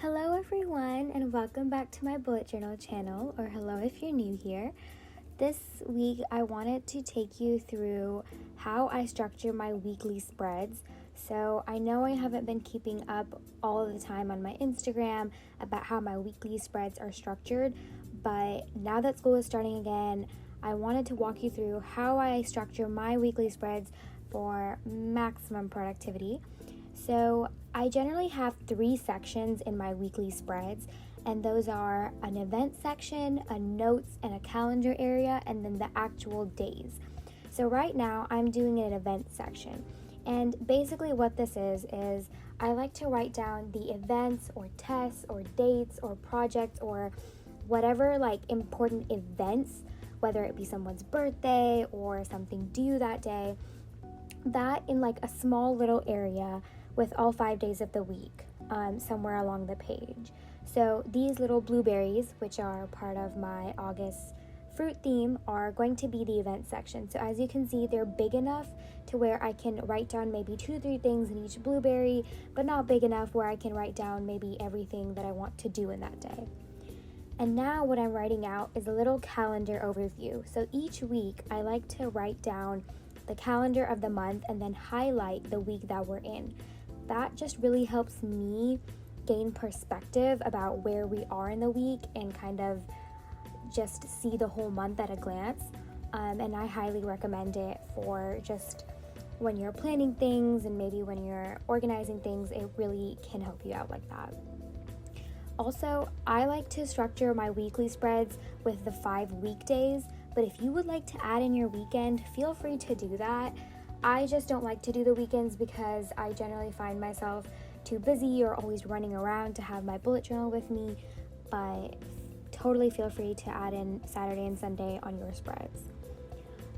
Hello everyone, and welcome back to my bullet journal channel, or hello if you're new here. This week I wanted to take you through how I structure my weekly spreads. So I know I haven't been keeping up all of the time on my Instagram about how my weekly spreads are structured, but now that school is starting again, I wanted to walk you through how I structure my weekly spreads for maximum productivity. So I generally have 3 sections in my weekly spreads, and those are an event section, a notes and a calendar area, and then the actual days. So right now I'm doing an event section, and basically what this is I like to write down the events or tests or dates or projects or whatever important events, whether it be someone's birthday or something due that day, that in a small little area with all 5 days of the week, somewhere along the page. So these little blueberries, which are part of my August fruit theme, are going to be the event section. So as you can see, they're big enough to where I can write down maybe 2 or 3 things in each blueberry, but not big enough where I can write down maybe everything that I want to do in that day. And now what I'm writing out is a little calendar overview. So each week I like to write down the calendar of the month and then highlight the week that we're in. That just really helps me gain perspective about where we are in the week and kind of just see the whole month at a glance. And I highly recommend it for just when you're planning things and maybe when you're organizing things. It really can help you out like that. Also, I like to structure my weekly spreads with the 5 weekdays, but if you would like to add in your weekend, feel free to do that. I just don't like to do the weekends because I generally find myself too busy or always running around to have my bullet journal with me, but totally feel free to add in Saturday and Sunday on your spreads.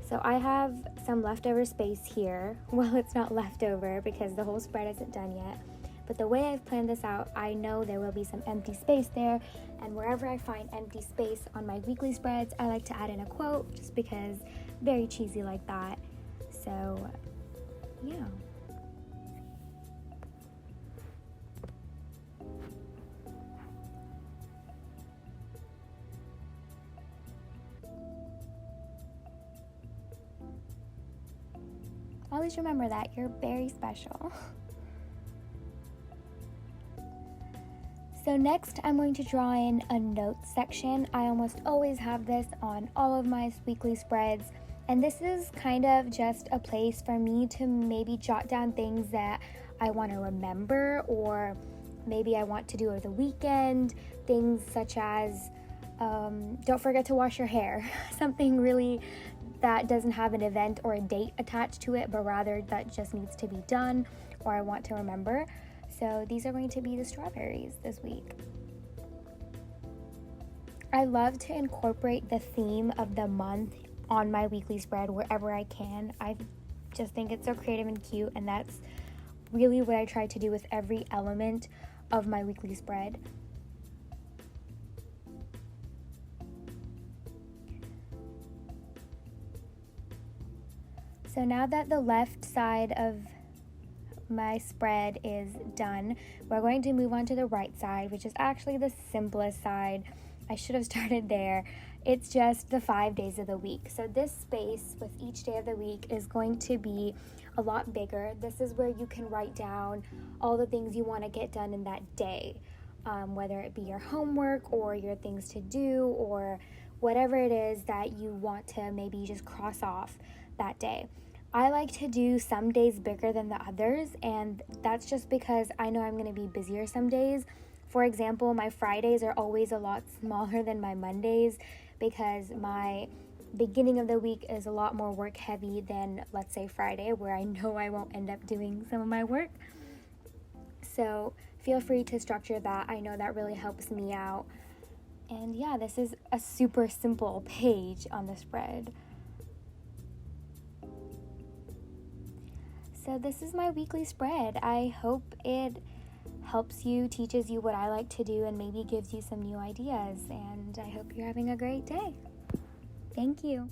So I have some leftover space here. Well, it's not leftover because the whole spread isn't done yet, but the way I've planned this out, I know there will be some empty space there, and wherever I find empty space on my weekly spreads, I like to add in a quote just because very cheesy like that. So, yeah. Always remember that you're very special. So next, I'm going to draw in a notes section. I almost always have this on all of my weekly spreads. And this is kind of just a place for me to maybe jot down things that I want to remember, or maybe I want to do over the weekend. Things such as, don't forget to wash your hair. Something really that doesn't have an event or a date attached to it, but rather that just needs to be done or I want to remember. So these are going to be the strawberries this week. I love to incorporate the theme of the month on my weekly spread wherever I can. I just think it's so creative and cute, and that's really what I try to do with every element of my weekly spread. So now that the left side of my spread is done, we're going to move on to the right side, which is actually the simplest side. I should have started there. It's just the 5 days of the week. So this space with each day of the week is going to be a lot bigger. This is where you can write down all the things you want to get done in that day, whether it be your homework or your things to do or whatever it is that you want to maybe just cross off that day. I like to do some days bigger than the others, and that's just because I know I'm going to be busier some days. For example, my Fridays are always a lot smaller than my Mondays because my beginning of the week is a lot more work heavy than, let's say, Friday, where I know I won't end up doing some of my work. So feel free to structure that. I know that really helps me out. And yeah, this is a super simple page on the spread. So this is my weekly spread. I hope it helps you, teaches you what I like to do, and maybe gives you some new ideas. And I hope you're having a great day. Thank you.